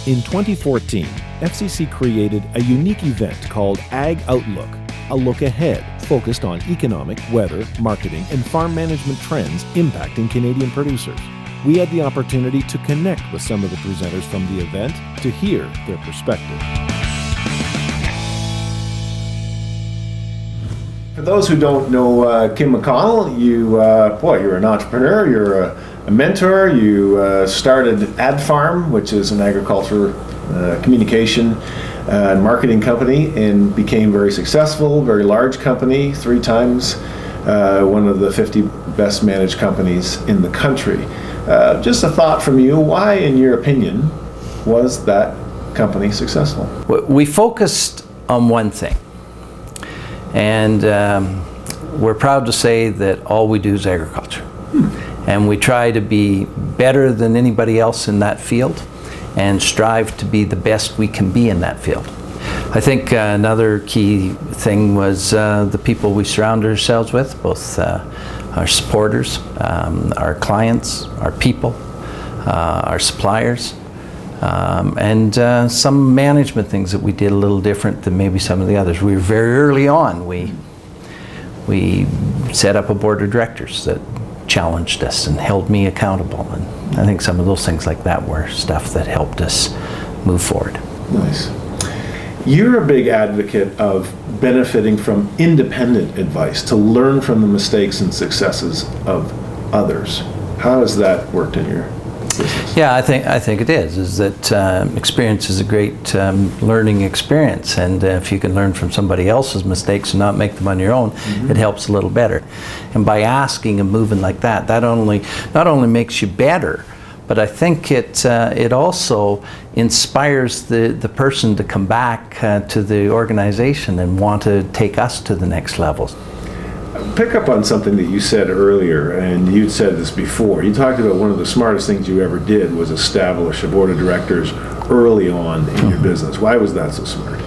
In 2014, FCC created a unique event called Ag Outlook, a look ahead focused on economic, weather, marketing, and farm management trends impacting Canadian producers. We had the opportunity to connect with some of the presenters from the event to hear their perspective. For those who don't know Kim McConnell, you're an entrepreneur, you're a mentor, you started AdFarm, which is an agriculture communication and marketing company, and became very successful, very large company, 3 times one of the 50 best managed companies in the country. Just a thought from you, why, in your opinion, was that company successful? We focused on one thing, and we're proud to say that all we do is agriculture. And we try to be better than anybody else in that field and strive to be the best we can be in that field. I think another key thing was the people we surround ourselves with, both our supporters, our clients, our people, our suppliers, and some management things that we did a little different than maybe some of the others. We were very early on. We set up a board of directors that challenged us and held me accountable, and I think some of those things like that were stuff that helped us move forward. Nice. You're a big advocate of benefiting from independent advice, to learn from the mistakes and successes of others. How has that worked in your business? Yeah, I think it is that experience is a great learning experience, and if you can learn from somebody else's mistakes and not make them on your own, it helps a little better. And by asking and moving like that, not only makes you better, but I think it also inspires the person to come back to the organization and want to take us to the next level. Pick up on something that you said earlier, and you'd said this before. You talked about one of the smartest things you ever did was establish a board of directors early on in your business. Why was that so smart?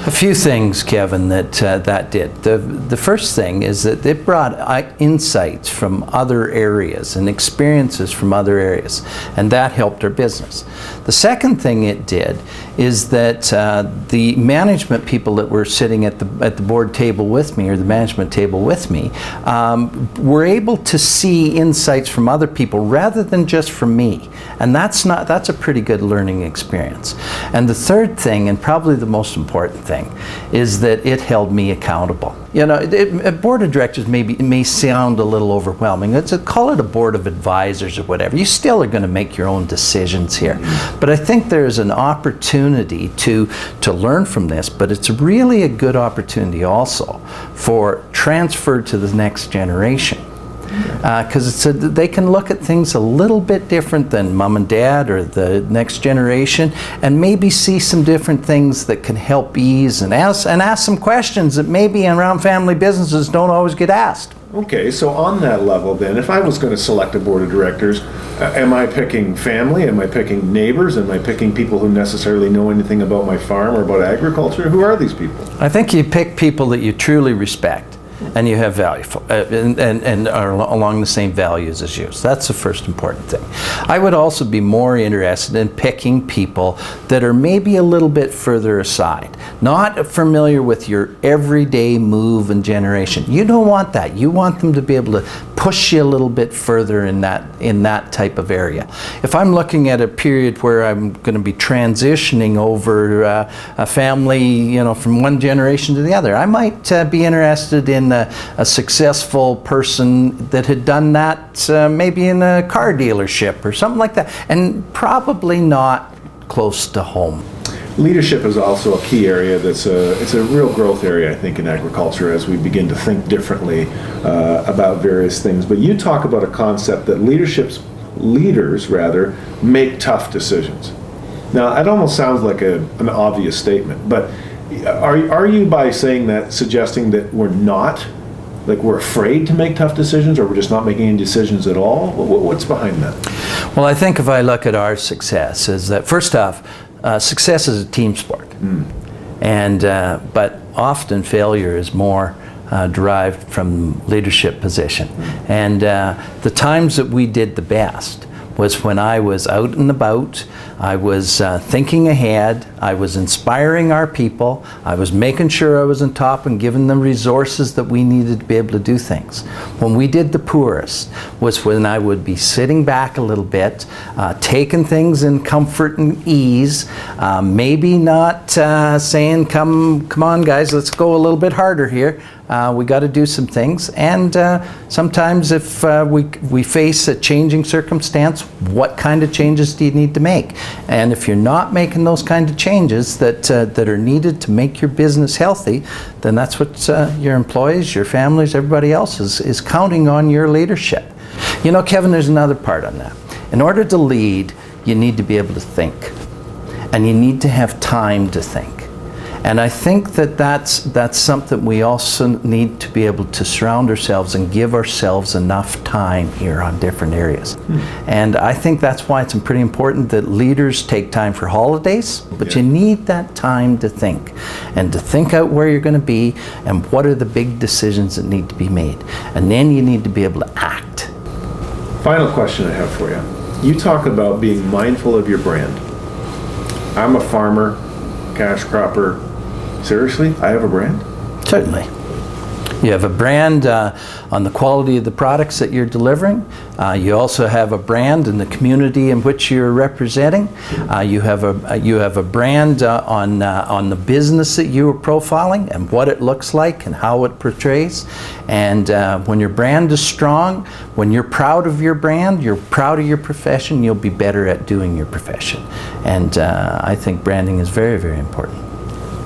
A few things, Kevin, that did. The first thing is that it brought insights from other areas and experiences from other areas, and that helped our business. The second thing it did is that the management people that were sitting at the board table with me, or the management table with me, were able to see insights from other people rather than just from me, and that's a pretty good learning experience. And the third thing, and probably the most important thing, is that it held me accountable. You know, a board of directors may sound a little overwhelming. Call it a board of advisors or whatever. You still are going to make your own decisions here. But I think there's an opportunity to learn from this, but it's really a good opportunity also for transfer to the next generation. Because they can look at things a little bit different than mom and dad or the next generation, and maybe see some different things that can help ease and ask some questions that maybe around family businesses don't always get asked. Okay, so on that level then, if I was going to select a board of directors, am I picking family? Am I picking neighbors? Am I picking people who necessarily know anything about my farm or about agriculture? Who are these people? I think you pick people that you truly respect and you have value for, and are along the same values as you. So that's the first important thing. I would also be more interested in picking people that are maybe a little bit further aside, not familiar with your everyday move and generation. You don't want that. You want them to be able to push you a little bit further in that type of area. If I'm looking at a period where I'm going to be transitioning over a family, from one generation to the other, I might be interested in a successful person that had done that maybe in a car dealership or something like that, and probably not close to home. Leadership is also a key area it's a real growth area, I think, in agriculture as we begin to think differently about various things. But you talk about a concept that leaders make tough decisions. Now, that almost sounds like an obvious statement, but are you, by saying that, suggesting that we're afraid to make tough decisions, or we're just not making any decisions at all? What's behind that? Well, I think if I look at our success, is that first off, success is a team sport, and but often failure is more derived from leadership position. And the times that we did the best was when I was out and about, I was thinking ahead, I was inspiring our people, I was making sure I was on top and giving them resources that we needed to be able to do things. When we did the poorest was when I would be sitting back a little bit, taking things in comfort and ease, maybe not saying, come on guys, let's go a little bit harder here. We got to do some things, and sometimes if we face a changing circumstance, what kind of changes do you need to make? And if you're not making those kind of changes that are needed to make your business healthy, then that's what your employees, your families, everybody else is counting on your leadership. You know, Kevin, there's another part on that. In order to lead, you need to be able to think, and you need to have time to think. And I think that's something we also need to be able to surround ourselves and give ourselves enough time here on different areas. And I think that's why it's pretty important that leaders take time for holidays, but you need that time to think, and to think out where you're going to be and what are the big decisions that need to be made. And then you need to be able to act. Final question I have for you. You talk about being mindful of your brand. I'm a farmer, cash cropper. Seriously? I have a brand? Certainly. You have a brand on the quality of the products that you're delivering. You also have a brand in the community in which you're representing. You have a brand on the business that you are profiling and what it looks like and how it portrays. And when your brand is strong, when you're proud of your brand, you're proud of your profession, you'll be better at doing your profession. And I think branding is very, very important.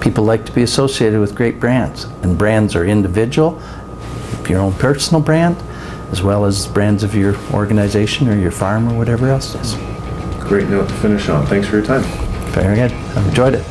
People like to be associated with great brands, and brands are individual, your own personal brand, as well as brands of your organization or your farm or whatever else it is. Great note to finish on. Thanks for your time. Very good. I've enjoyed it.